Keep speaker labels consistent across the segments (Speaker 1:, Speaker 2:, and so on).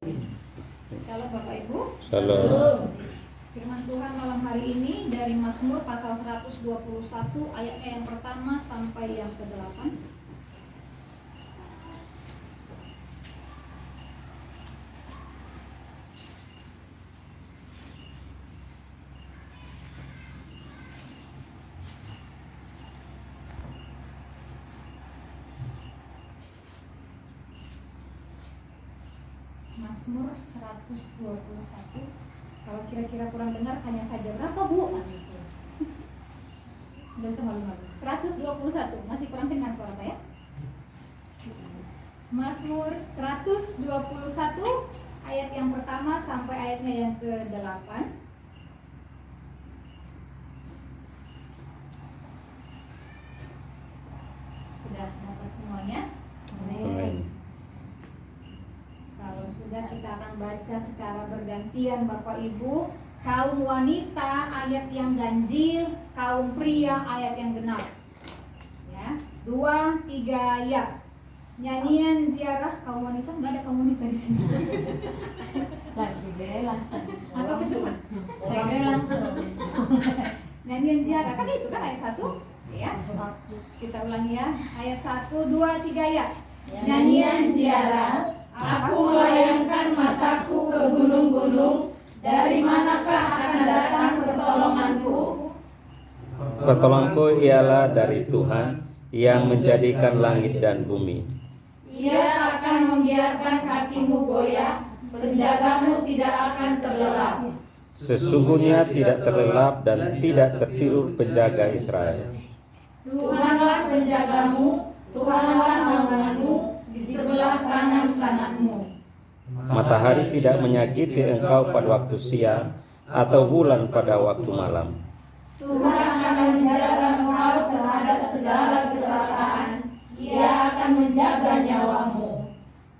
Speaker 1: Shalom Bapak Ibu.
Speaker 2: Shalom.
Speaker 1: Firman Tuhan malam hari ini dari Mazmur pasal 121 ayatnya yang pertama sampai yang ke-8. Mazmur 121. Kalau kira-kira kurang dengar tanya saja berapa Bu? Nah, gitu. Nggak usah malu-malu. 121. Masih kurang dengar suara saya? Mazmur 121 ayat yang pertama sampai ayatnya yang ke-8. Sudah dapat semuanya?
Speaker 2: Amin.
Speaker 1: Kalau sudah, kita akan baca secara bergantian Bapak Ibu. Kaum wanita ayat yang ganjil, kaum pria ayat yang genap. Ya, 2, 3 ya. Nyanyian ziarah kaum wanita, nggak ada kaum wanita di sini.
Speaker 3: Langsung.
Speaker 1: Atau kesuma? Saya kira langsung. Nyanyian ziarah kan itu kan ayat 1 ya. Kita ulangi ya. Ayat 1, 2, 3 ya.
Speaker 3: Nyanyian ziarah, aku melayangkan mataku ke gunung-gunung, dari manakah akan datang pertolonganku?
Speaker 2: Pertolonganku ialah dari Tuhan yang menjadikan langit dan bumi.
Speaker 3: Ia akan membiarkan kakimu goyah, penjagamu tidak akan terlelap.
Speaker 2: Sesungguhnya tidak terlelap dan tidak tertidur penjaga Israel.
Speaker 3: Tuhanlah penjagamu, Tuhanlah naunganmu di sebelah kanan kananmu.
Speaker 2: Matahari tidak menyakiti engkau pada waktu siang atau bulan pada waktu malam.
Speaker 3: Tuhan akan menjaga engkau terhadap segala kecelakaan. Ia akan menjaga nyawamu.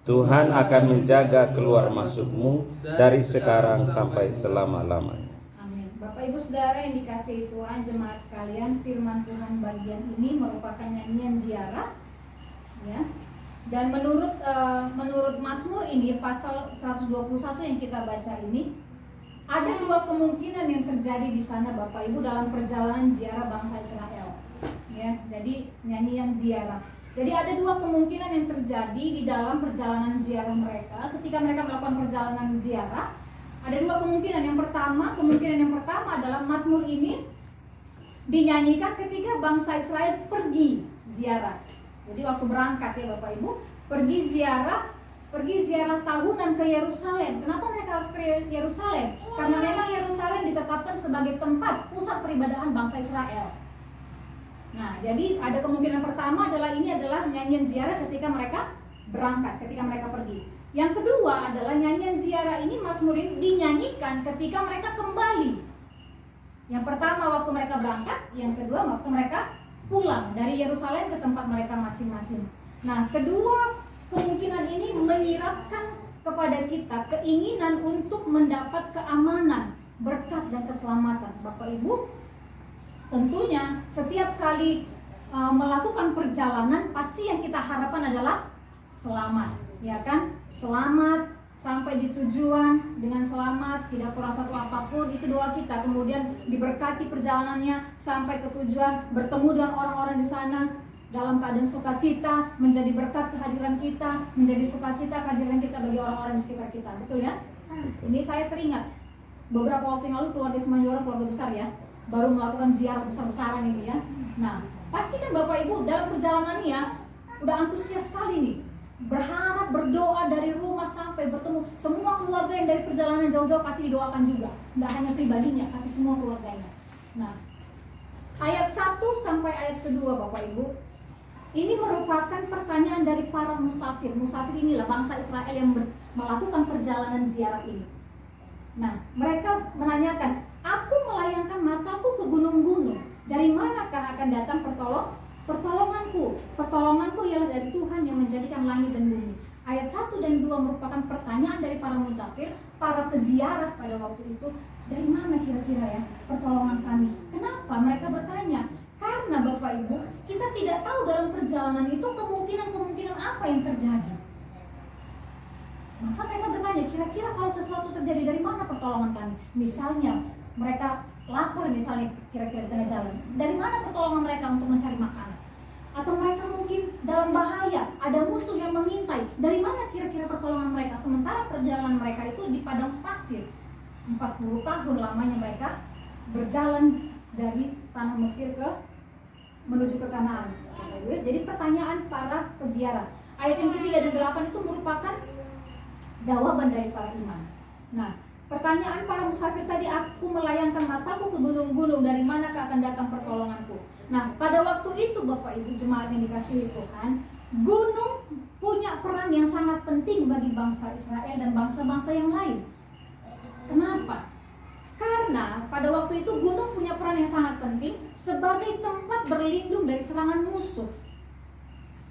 Speaker 2: Tuhan akan menjaga keluar masukmu dari sekarang sampai selama-lamanya.
Speaker 1: Amin. Bapak Ibu Saudara yang dikasihi Tuhan, jemaat sekalian, firman Tuhan bagian ini merupakan nyanyian ziarah, ya. Dan menurut Mazmur ini pasal 121 yang kita baca ini, ada dua kemungkinan yang terjadi di sana Bapak Ibu dalam perjalanan ziarah bangsa Israel. Ya, jadi nyanyian ziarah. Jadi ada dua kemungkinan yang terjadi di dalam perjalanan ziarah mereka. Ketika mereka melakukan perjalanan ziarah, ada dua kemungkinan. Kemungkinan yang pertama adalah Mazmur ini dinyanyikan ketika bangsa Israel pergi ziarah. Jadi waktu berangkat ya Bapak Ibu, pergi ziarah tahunan ke Yerusalem. Kenapa mereka harus ke Yerusalem? Karena memang Yerusalem ditetapkan sebagai tempat pusat peribadahan bangsa Israel. Nah, jadi ada kemungkinan pertama adalah ini adalah nyanyian ziarah ketika mereka berangkat, ketika mereka pergi. Yang kedua adalah nyanyian ziarah ini, Mazmur ini dinyanyikan ketika mereka kembali. Yang pertama waktu mereka berangkat, yang kedua waktu mereka pulang dari Yerusalem ke tempat mereka masing-masing. Nah, kedua kemungkinan ini menyiratkan kepada kita keinginan untuk mendapat keamanan, berkat dan keselamatan. Bapak Ibu, tentunya setiap kali melakukan perjalanan pasti yang kita harapkan adalah selamat, ya kan? Selamat sampai di tujuan dengan selamat, tidak kurang satu apapun, itu doa kita. Kemudian diberkati perjalanannya sampai ke tujuan, bertemu dengan orang-orang di sana dalam keadaan sukacita, menjadi berkat kehadiran kita, menjadi sukacita kehadiran kita bagi orang-orang di sekitar kita. Betul ya? Ini saya teringat beberapa waktu yang lalu keluarga Semanjora, keluarga besar ya, baru melakukan ziarah besar-besaran ini ya. Nah, pasti kan Bapak Ibu dalam perjalanannya ya, udah antusias sekali nih, berharap, berdoa dari rumah sampai bertemu. Semua keluarga yang dari perjalanan jauh-jauh pasti didoakan juga, nggak hanya pribadinya tapi semua keluarganya. Nah, ayat 1 sampai ayat kedua Bapak Ibu, ini merupakan pertanyaan dari para musafir. Musafir inilah bangsa Israel yang melakukan perjalanan ziarah ini. Nah, mereka menanyakan, aku melayangkan mataku ke gunung-gunung, dari manakah akan datang pertolonganku? Pertolonganku ialah dari Tuhan yang menjadikan langit dan bumi. Ayat 1 dan 2 merupakan pertanyaan dari para musafir, para peziarah pada waktu itu. Dari mana kira-kira ya pertolongan kami? Kenapa mereka bertanya? Karena Bapak Ibu, kita tidak tahu dalam perjalanan itu kemungkinan-kemungkinan apa yang terjadi. Maka mereka bertanya, kira-kira kalau sesuatu terjadi dari mana pertolongan kami? Misalnya mereka lapar, misalnya kira-kira di tengah jalan, dari mana pertolongan mereka untuk mencari makanan? Atau mereka mungkin dalam bahaya, ada musuh yang mengintai, dari mana kira-kira pertolongan mereka? Sementara perjalanan mereka itu di padang pasir, 40 tahun lamanya mereka berjalan dari tanah Mesir menuju ke Kanaan. Jadi pertanyaan para peziarah, ayat yang ketiga dan 8 itu merupakan jawaban dari para imam. Nah, pertanyaan para musafir tadi, aku melayangkan mataku ke gunung-gunung, dari manakah akan datang pertolonganku? Nah, pada waktu itu Bapak Ibu jemaat yang dikasihi Tuhan, gunung punya peran yang sangat penting bagi bangsa Israel dan bangsa-bangsa yang lain. Kenapa? Karena pada waktu itu gunung punya peran yang sangat penting sebagai tempat berlindung dari serangan musuh.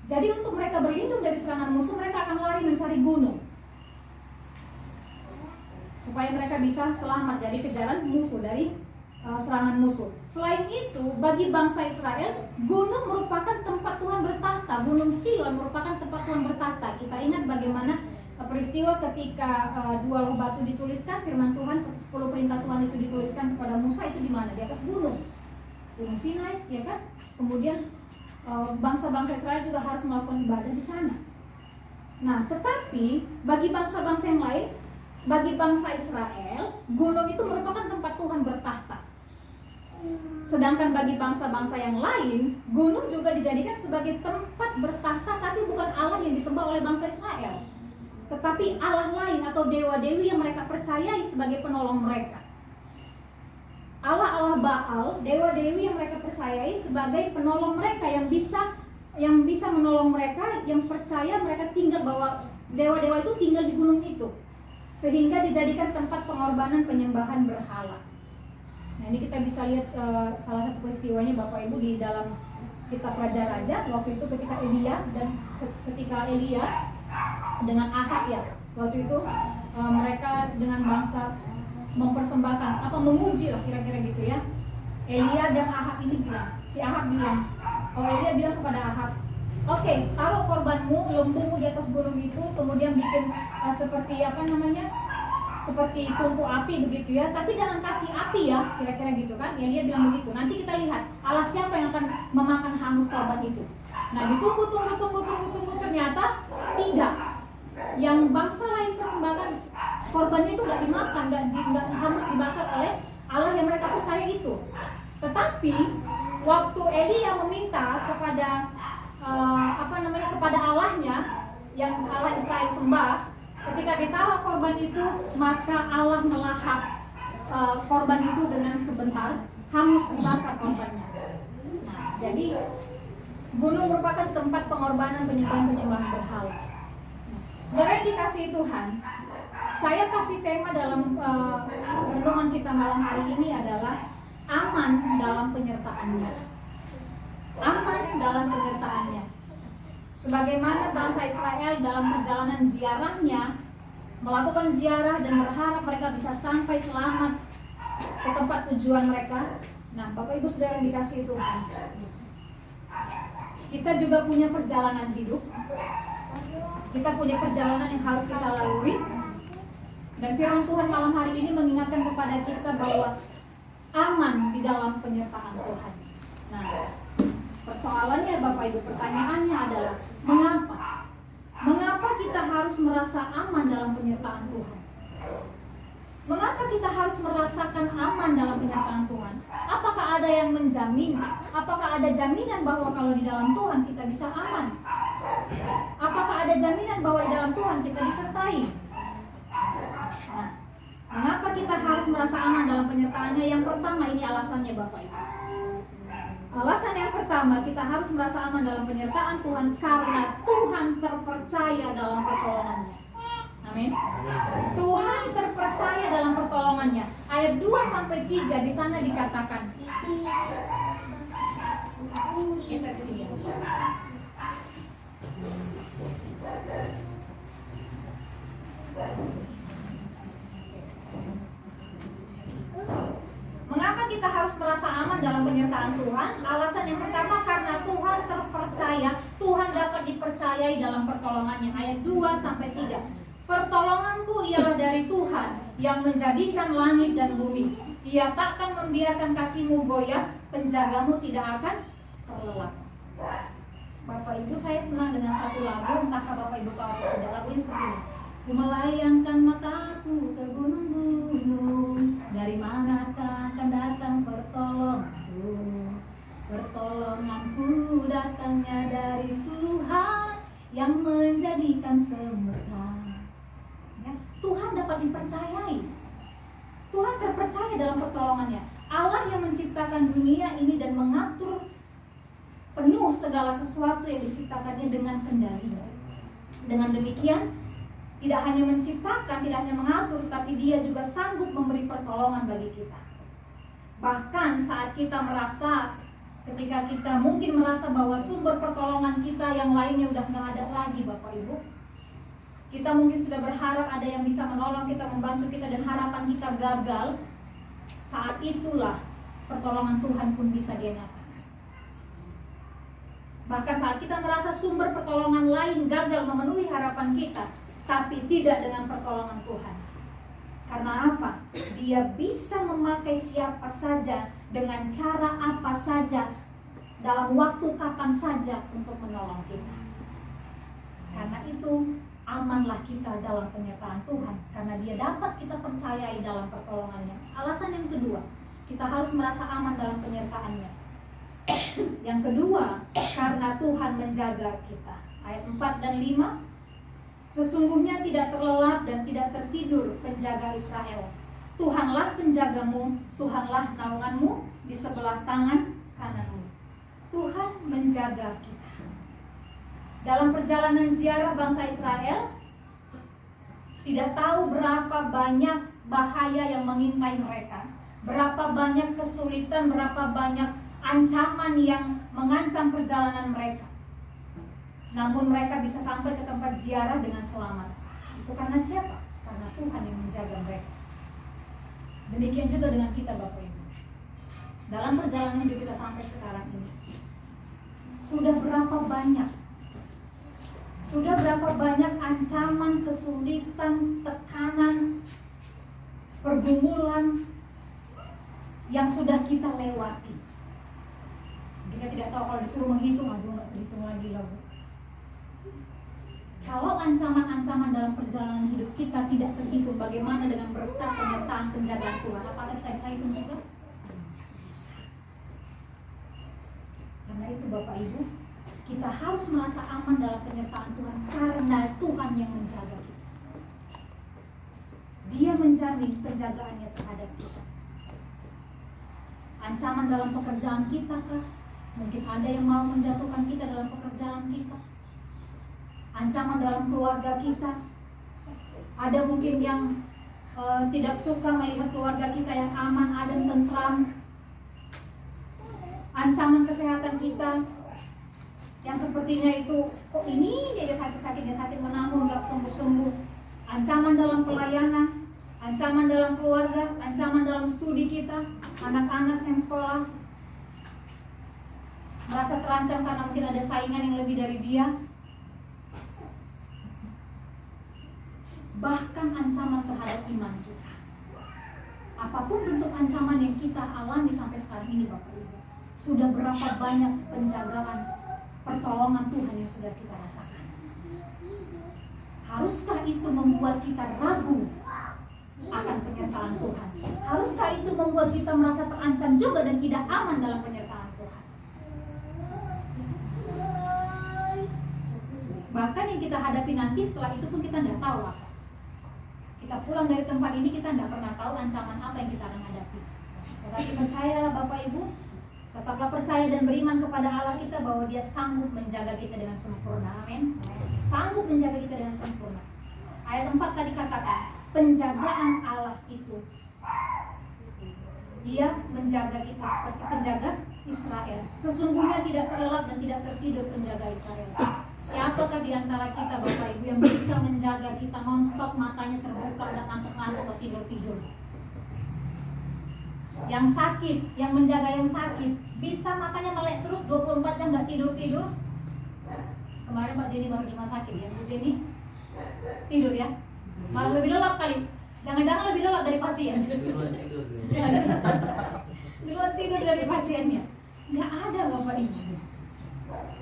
Speaker 1: Jadi untuk mereka berlindung dari serangan musuh, mereka akan lari mencari gunung, supaya mereka bisa selamat dari kejaran musuh, dari serangan musuh. Selain itu, bagi bangsa Israel, gunung merupakan tempat Tuhan bertahta. Gunung Sion merupakan tempat Tuhan bertahta. Kita ingat bagaimana peristiwa ketika 2 loh batu dituliskan, firman Tuhan, 10 perintah Tuhan itu dituliskan kepada Musa, itu di mana? Di atas gunung Sinai, ya kan? Kemudian bangsa-bangsa Israel juga harus melakukan ibadah di sana. Nah, tetapi bagi bangsa-bangsa yang lain, bagi bangsa Israel, gunung itu merupakan tempat Tuhan bertahta. Sedangkan bagi bangsa-bangsa yang lain, gunung juga dijadikan sebagai tempat bertahta, tapi bukan Allah yang disembah oleh bangsa Israel, tetapi Allah lain atau dewa-dewi yang mereka percayai sebagai penolong mereka. Allah-Allah Baal, dewa-dewi yang mereka percayai sebagai penolong mereka, yang bisa menolong mereka, yang percaya mereka tinggal, bahwa dewa-dewa itu tinggal di gunung itu, sehingga dijadikan tempat pengorbanan penyembahan berhala. Nah, ini kita bisa lihat salah satu peristiwanya Bapak Ibu di dalam kitab Raja-Raja, waktu itu ketika Elia dengan Ahab, ya, waktu itu mereka dengan bangsa mempersembahkan, memuji lah kira-kira gitu ya. Elia dan Ahab ini bilang, Elia bilang kepada Ahab, oke, taruh korbanmu, lembumu di atas gunung itu, kemudian bikin seperti tungku api begitu ya, tapi jangan kasih api ya, kira-kira gitu kan. Elia bilang begitu. Nanti kita lihat Allah siapa yang akan memakan hangus korban itu. Nah, ditunggu, ternyata tidak. Yang bangsa lain persembahkan korbannya itu nggak dimakan, nggak hangus dibakar oleh Allah yang mereka percaya itu. Tetapi waktu Elia meminta kepada kepada Allahnya yang Allah Israel sembah, ketika ditaruh korban itu, maka Allah melahap korban itu dengan sebentar, hangus dibakar korbannya. Nah, jadi gunung merupakan tempat pengorbanan penyembahan berhala. Saudara yang dikasihi Tuhan, saya kasih tema dalam renungan kita malam hari ini adalah aman dalam penyertaannya. Aman dalam penyertaannya. Sebagaimana bangsa Israel dalam perjalanan ziarahnya melakukan ziarah dan berharap mereka bisa sampai selamat ke tempat tujuan mereka. Nah, Bapak Ibu Saudara yang dikasihi Tuhan, kita juga punya perjalanan hidup. Kita punya perjalanan yang harus kita lalui. Dan firman Tuhan malam hari ini mengingatkan kepada kita bahwa aman di dalam penyertaan Tuhan. Nah, persoalannya Bapak Ibu, pertanyaannya adalah mengapa? Mengapa kita harus merasa aman dalam penyertaan Tuhan? Mengapa kita harus merasakan aman dalam penyertaan Tuhan? Apakah ada yang menjamin? Apakah ada jaminan bahwa kalau di dalam Tuhan kita bisa aman? Apakah ada jaminan bahwa di dalam Tuhan kita disertai? Nah, mengapa kita harus merasa aman dalam penyertaannya? Yang pertama, ini alasannya Bapak Ibu. Alasan yang pertama, kita harus merasa aman dalam penyertaan Tuhan karena Tuhan terpercaya dalam pertolongannya. Amin. Tuhan terpercaya dalam pertolongannya. Ayat 2-3 di sana dikatakan. Geser ke sini. Mengapa kita harus merasa aman dalam penyertaan Tuhan? Alasan yang pertama, karena Tuhan terpercaya, Tuhan dapat dipercayai dalam pertolongannya. Ayat 2-3. Pertolonganku ialah dari Tuhan yang menjadikan langit dan bumi. Ia takkan membiarkan kakimu goyah, penjagamu tidak akan terlelap. Bapak Ibu, saya senang dengan satu lagu, entahkah Bapak Ibu tahu atau tidak. Lagunya seperti ini. Ku melayangkan mataku ke gunung-gunung, dari manakah akan datang pertolonganku? Pertolonganku datangnya dari Tuhan yang menjadikan semesta. Ya, Tuhan dapat dipercayai. Tuhan terpercaya dalam pertolongannya. Allah yang menciptakan dunia ini dan mengatur penuh segala sesuatu yang diciptakannya dengan kendalinya. Dengan demikian, tidak hanya menciptakan, tidak hanya mengatur, tapi Dia juga sanggup memberi pertolongan bagi kita. Bahkan saat kita merasa, ketika kita mungkin merasa bahwa sumber pertolongan kita yang lainnya udah nggak ada lagi, Bapak Ibu, kita mungkin sudah berharap ada yang bisa menolong kita, membantu kita, dan harapan kita gagal. Saat itulah pertolongan Tuhan pun bisa Dia nyatakan. Bahkan saat kita merasa sumber pertolongan lain gagal memenuhi harapan kita, tapi tidak dengan pertolongan Tuhan. Karena apa? Dia bisa memakai siapa saja, dengan cara apa saja, dalam waktu kapan saja untuk menolong kita. Karena itu, amanlah kita dalam penyertaan Tuhan, karena Dia dapat kita percayai dalam pertolongannya. Alasan yang kedua, kita harus merasa aman dalam penyertaannya. Yang kedua, karena Tuhan menjaga kita. Ayat 4 dan 5, sesungguhnya tidak terlelap dan tidak tertidur penjaga Israel. Tuhanlah penjagamu, Tuhanlah naunganmu di sebelah tangan kananmu. Tuhan menjaga kita. Dalam perjalanan ziarah bangsa Israel, tidak tahu berapa banyak bahaya yang mengintai mereka, berapa banyak kesulitan, berapa banyak ancaman yang mengancam perjalanan mereka. Namun mereka bisa sampai ke tempat ziarah dengan selamat. Itu karena siapa? Karena Tuhan yang menjaga mereka. Demikian juga dengan kita, Bapak Ibu. Dalam perjalanan hidup kita sampai sekarang ini, sudah berapa banyak ancaman, kesulitan, tekanan, pergumulan yang sudah kita lewati. Kita tidak tahu, kalau disuruh menghitung, aduh nggak terhitung lagi lah, Bu. Kalau ancaman-ancaman dalam perjalanan hidup kita tidak terhitung, bagaimana dengan berkat penyertaan penjagaan Tuhan? Apakah kita bisa hitung juga? Bisa. Karena itu Bapak Ibu, kita harus merasa aman dalam penyertaan Tuhan, karena Tuhan yang menjaga kita. Dia menjamin penjagaannya terhadap kita. Ancaman dalam pekerjaan kita kah? Mungkin ada yang mau menjatuhkan kita dalam pekerjaan kita. Ancaman dalam keluarga kita. Ada mungkin yang tidak suka melihat keluarga kita yang aman, adem, tentram. Ancaman kesehatan kita yang sepertinya itu, kok ini dia sakit menanggung, gak sembuh-sembuh. Ancaman dalam pelayanan, ancaman dalam keluarga, ancaman dalam studi kita, anak-anak yang sekolah merasa terancam karena mungkin ada saingan yang lebih dari dia. Bahkan ancaman terhadap iman kita. Apapun bentuk ancaman yang kita alami sampai sekarang ini, Bapak Ibu, sudah berapa banyak penjagaan, pertolongan Tuhan yang sudah kita rasakan. Haruskah itu membuat kita ragu akan penyertaan Tuhan? Haruskah itu membuat kita merasa terancam juga dan tidak aman dalam penyertaan Tuhan? Bahkan yang kita hadapi nanti setelah itu pun kita tidak tahu apa. Kita pulang dari tempat ini, kita tidak pernah tahu ancaman apa yang kita akan hadapi. Tetapi percayalah Bapak Ibu, tetaplah percaya dan beriman kepada Allah kita bahwa Dia sanggup menjaga kita dengan sempurna. Amin. Sanggup menjaga kita dengan sempurna. Ayat 4 tadi katakan, penjagaan Allah itu, Dia menjaga kita seperti penjaga Israel. Sesungguhnya tidak terlelap dan tidak tertidur penjaga Israel. Siapakah di antara kita, Bapak Ibu, yang bisa menjaga kita non-stop, matanya terbuka dan ngantuk-ngantuk atau tidur-tidur? Yang sakit, yang menjaga yang sakit, bisa matanya melek terus 24 jam gak tidur-tidur? Kemarin Pak Jenny baru di rumah sakit ya, Bu Jenny tidur ya? Malah lebih lelap kali. Jangan-jangan lebih lelap dari pasien. Duluan tidur dari pasiennya. Nggak ada Bapak Ibu.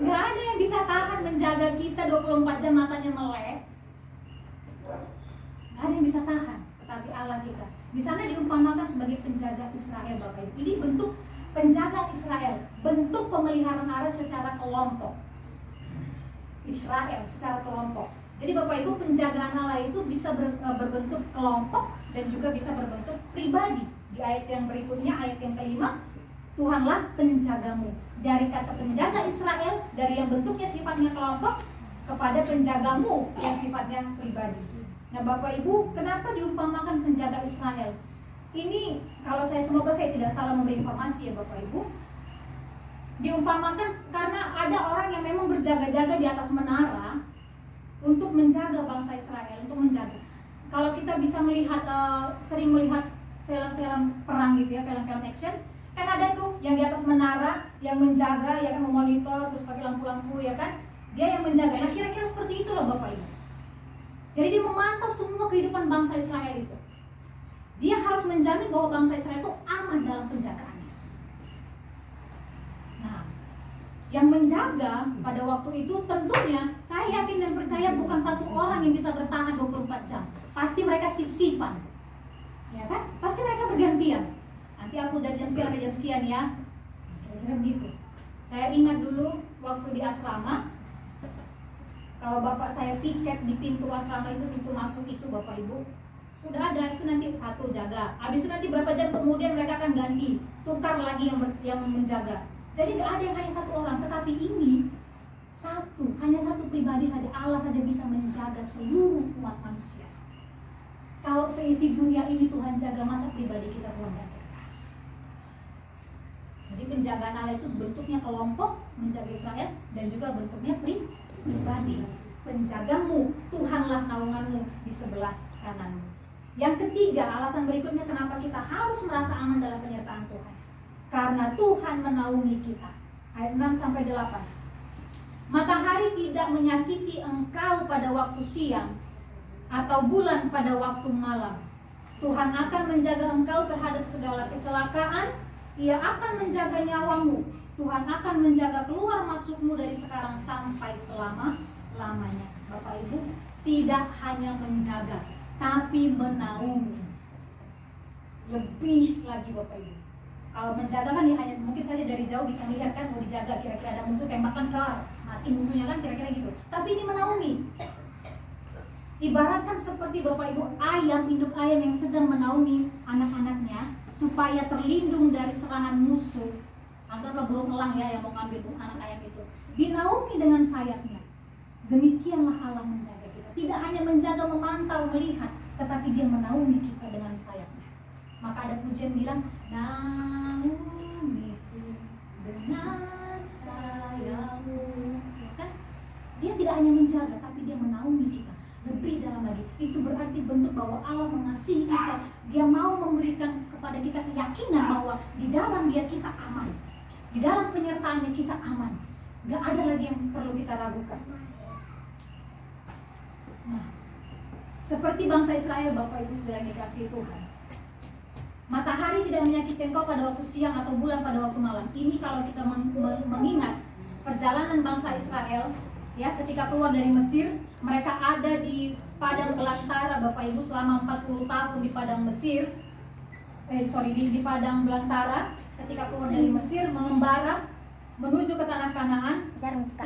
Speaker 1: Nggak ada yang bisa tahan menjaga kita 24 jam matanya melek. Nggak ada yang bisa tahan. Tetapi Allah kita. Di sana diumpamakan sebagai penjaga Israel Bapak Ibu. Ini bentuk penjaga Israel. Bentuk pemeliharaan Allah secara kelompok. Israel secara kelompok. Jadi Bapak Ibu, penjagaan Allah itu bisa berbentuk kelompok dan juga bisa berbentuk pribadi. Di ayat yang berikutnya, ayat yang kelima, Tuhanlah penjagamu. Dari kata penjaga Israel, dari yang bentuknya sifatnya kelompok, kepada penjagamu yang sifatnya pribadi. Nah Bapak Ibu, kenapa diumpamakan penjaga Israel? Ini kalau semoga saya tidak salah memberi informasi ya Bapak Ibu. Diumpamakan karena ada orang yang memang berjaga-jaga di atas menara untuk menjaga bangsa Israel, untuk menjaga. Kalau kita bisa melihat, sering melihat film-film perang gitu ya, film-film action, kan ada tuh yang di atas menara, yang menjaga, ya kan, memonitor, terus pakai lampu-lampu ya kan, dia yang menjaga. Nah kira-kira seperti itu loh Bapak Ibu. Jadi dia memantau semua kehidupan bangsa Israel itu. Dia harus menjamin bahwa bangsa Israel itu aman dalam penjagaannya. Nah, yang menjaga pada waktu itu tentunya saya yakin dan percaya bukan satu orang yang bisa bertahan 24 jam. Pasti mereka sip-sipan. Ya kan? Pasti mereka bergantian. Nanti aku dari jam sekian sampai jam sekian ya. Kira-kira begitu. Saya ingat dulu waktu di asrama, kalau bapak saya piket di pintu asrama itu, pintu masuk itu Bapak Ibu, sudah ada itu nanti satu jaga. Habis itu nanti berapa jam kemudian mereka akan ganti, tukar lagi yang menjaga. Jadi nggak ada yang hanya satu orang, tetapi ini hanya satu pribadi saja. Allah saja bisa menjaga seluruh umat manusia. Kalau seisi dunia ini Tuhan jaga, masa pribadi kita Tuhan nggak jaga? Jadi penjagaan Allah itu bentuknya kelompok, menjaga Israel, dan juga bentuknya pribadi. Penjagamu, Tuhanlah naunganmu di sebelah kananmu. Yang ketiga, alasan berikutnya kenapa kita harus merasa aman dalam penyertaan Tuhan. Karena Tuhan menaungi kita. Ayat 6-8. Matahari tidak menyakiti engkau pada waktu siang, atau bulan pada waktu malam. Tuhan akan menjaga engkau terhadap segala kecelakaan. Ia akan menjaga nyawamu. Tuhan akan menjaga keluar masukmu dari sekarang sampai selama-lamanya. Bapak Ibu, tidak hanya menjaga, tapi menaungi. Lebih lagi Bapak Ibu. Kalau menjaga kan ya hanya mungkin saja dari jauh bisa melihat kan mau dijaga, kira-kira ada musuh tembakan kelar, mati musuhnya kan, kira-kira gitu. Tapi ini menaungi. Ibaratkan seperti Bapak Ibu ayam, induk ayam yang sedang menaungi anak-anaknya supaya terlindung dari serangan musuh. Anggaplah burung elang ya yang mau ngambil anak ayam itu, dinaungi dengan sayapnya. Demikianlah Allah menjaga kita. Tidak hanya menjaga, memantau, melihat, tetapi dia menaungi kita dengan sayapnya. Maka ada pujian bilang, naungiku dengan sayapmu. Ya kan? Dia tidak hanya menjaga, tapi dia menaungi kita. Lebih dalam lagi, itu berarti bentuk bahwa Allah mengasihi kita. Dia mau memberikan kepada kita keyakinan bahwa di dalam dia kita aman. Di dalam penyertaannya kita aman. Gak ada lagi yang perlu kita ragukan. Nah, seperti bangsa Israel Bapak Ibu Saudara dikasihi Tuhan, matahari tidak menyakiti engkau pada waktu siang atau bulan pada waktu malam. Ini kalau kita mengingat perjalanan bangsa Israel ya, ketika keluar dari Mesir, mereka ada di padang belantara Bapak Ibu selama 40 tahun di padang Mesir. Di padang belantara ketika keluar dari Mesir, mengembara menuju ke tanah Kanaan.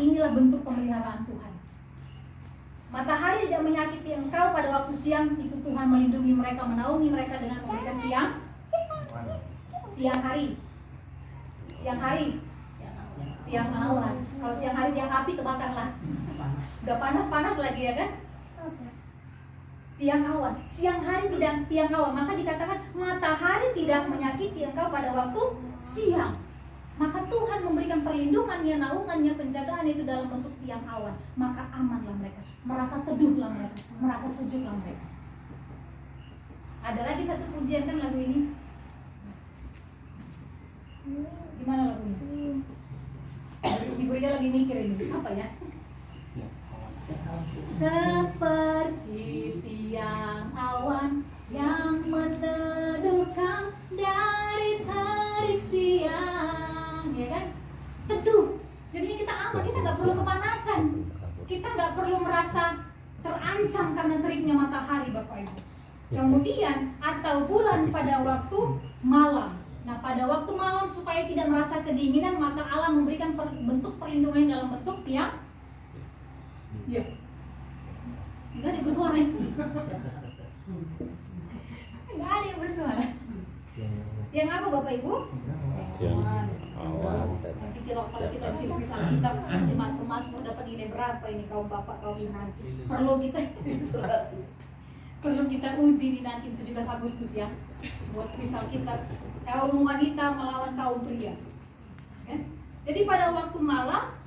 Speaker 1: Inilah bentuk pemeliharaan Tuhan. Matahari tidak menyakiti engkau pada waktu siang, itu Tuhan melindungi mereka, menaungi mereka dengan memberikan siang hari, tiang awan. Kalau siang hari tiang api kebakarlah. Udah panas lagi ya kan? Tiang awan. Siang hari tidak tiang awan. Maka dikatakan matahari tidak menyakiti engkau pada waktu siang. Maka Tuhan memberikan perlindungannya, naungannya, penjagaan itu dalam bentuk tiang awan. Maka amanlah mereka, merasa teduhlah mereka, merasa sejuklah mereka. Ada lagi satu pujian kan lagu ini. Gimana lagunya? Ibu Rida lagi mikir ini apa ya? seperti tiang awan yang meneduhkan dari terik siang, ya kan? Teduh. Jadinya kita aman, kita nggak perlu kepanasan, kita nggak perlu merasa terancam karena teriknya matahari, Bapak Ibu. Kemudian atau bulan pada waktu malam. Nah, pada waktu malam supaya tidak merasa kedinginan, maka Allah memberikan bentuk perlindungan dalam bentuk tiang. Ya. Enggak ada yang bersuara. Enggak ada yang bersuara. Tiang apa, Bapak Ibu?
Speaker 2: Tiang awan.
Speaker 1: Nanti kalau kita bikin tulisan kitab, Jemaat Pemazmur dapat nilai berapa ini kaum bapak, kaum ibu? Perlu kita perlu kita uji di nanti 17 Agustus ya, buat tulisan kitab kaum wanita melawan kaum pria. Ya? Jadi pada waktu malam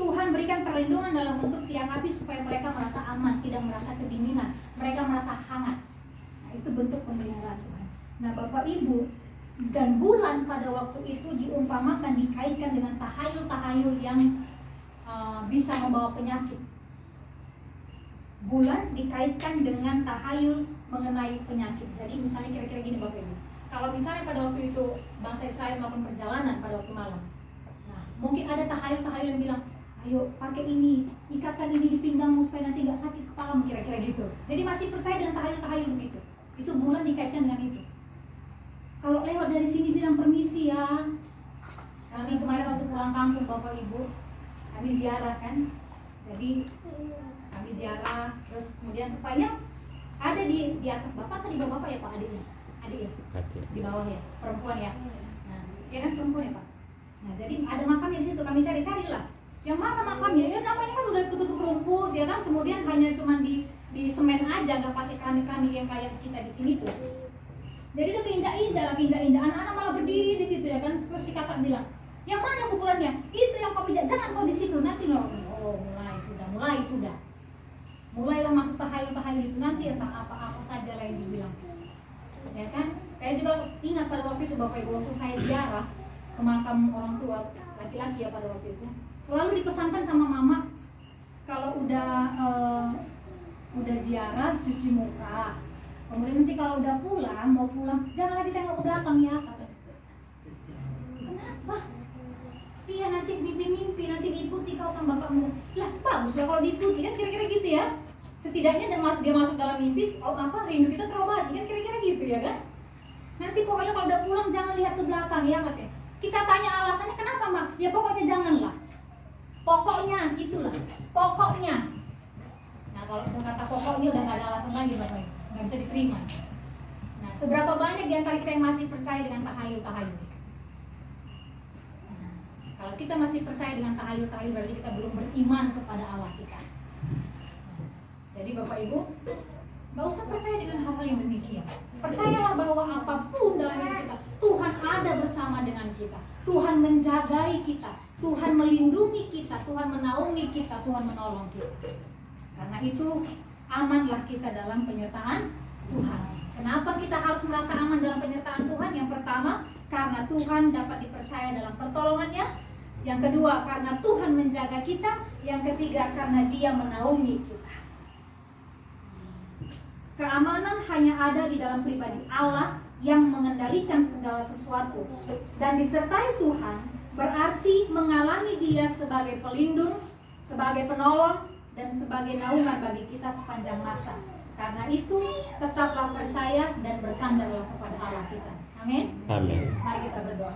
Speaker 1: Tuhan berikan perlindungan dalam bentuk tiang api supaya mereka merasa aman, tidak merasa kedinginan, mereka merasa hangat. Nah, itu bentuk pemeliharaan Tuhan. Nah, Bapak Ibu, dan bulan pada waktu itu diumpamakan, dikaitkan dengan tahayul-tahayul yang bisa membawa penyakit. Bulan dikaitkan dengan tahayul mengenai penyakit. Jadi misalnya kira-kira gini Bapak Ibu, kalau misalnya pada waktu itu bangsa Israel melakukan perjalanan pada waktu malam, nah mungkin ada tahayul-tahayul yang bilang, ayo pakai ini, ikatkan ini di pinggangmu supaya nanti nggak sakit kepalamu, kira-kira gitu. Jadi masih percaya dengan tahayul-tahayul begitu. Itu bulan dikaitkan dengan itu. Kalau lewat dari sini bilang permisi ya. Kami kemarin waktu pulang kampung Bapak Ibu, kami ziarah kan. Jadi kami ziarah, terus kemudian rupanya ada di atas Bapak atau di bawah Bapak ya Pak adiknya? Adik ya? Di bawah ya, perempuan ya. Nah, ya kan perempuan ya Pak. Nah, jadi ada makamnya di situ, kami cari-cari lah. Yang mana makamnya? Ya namanya kan udah ketutup rumput ya kan, kemudian hanya cuma di semen aja, nggak pakai keramik-keramik yang kayak kita di sini tuh. Jadi udah keinjak-injak, anak-anak malah berdiri di situ ya kan. Terus si kakak bilang, yang mana kuburannya? Itu yang kau pijak, jangan kau di situ nanti loh. Oh mulai sudah. Mulailah masuk tahayul itu, nanti entah apa-apa saja lah yang dibilang. Ya kan? Saya juga ingat pada waktu itu Bapak Ibu, waktu saya ziarah ke makam orang tua laki-laki ya pada waktu itu, selalu dipesankan sama mama kalau udah ziarah cuci muka. Kemudian nanti kalau udah mau pulang, jangan lagi tengok ke belakang ya. Kenapa? Iya nanti mimpi nanti diikuti kau sama bapakmu. Lah bagus lah kalau diikuti kan, kira-kira gitu ya. Setidaknya dia masuk dalam mimpi, rindu kita terobati kan, kira-kira gitu ya kan. Nanti pokoknya kalau udah pulang jangan lihat ke belakang ya katanya. Kita tanya alasannya kenapa Mak? Ya pokoknya janganlah. Pokoknya itulah. Pokoknya. Nah kalau kata pokoknya udah nggak ada alasan lagi Bapak, nggak bisa diterima. Nah seberapa banyak di antara kita yang masih percaya dengan tahayul-tahayul? Nah, kalau kita masih percaya dengan tahayul-tahayul berarti kita belum beriman kepada Allah kita. Jadi Bapak Ibu, nggak usah percaya dengan hal-hal yang demikian. Percayalah bahwa apapun dalam hidup kita, Tuhan ada bersama dengan kita. Tuhan menjagai kita, Tuhan melindungi kita, Tuhan menaungi kita, Tuhan menolong kita. Karena itu amanlah kita dalam penyertaan Tuhan. Kenapa kita harus merasa aman dalam penyertaan Tuhan? Yang pertama, karena Tuhan dapat dipercaya dalam pertolongannya. Yang kedua, karena Tuhan menjaga kita. Yang ketiga, karena Dia menaungi kita. Keamanan hanya ada di dalam pribadi Allah yang mengendalikan segala sesuatu. Dan disertai Tuhan berarti mengalami Dia sebagai pelindung, sebagai penolong, dan sebagai naungan bagi kita sepanjang masa. Karena itu tetaplah percaya dan bersandarlah kepada Allah kita. Amin.
Speaker 2: Amin.
Speaker 1: Mari kita berdoa.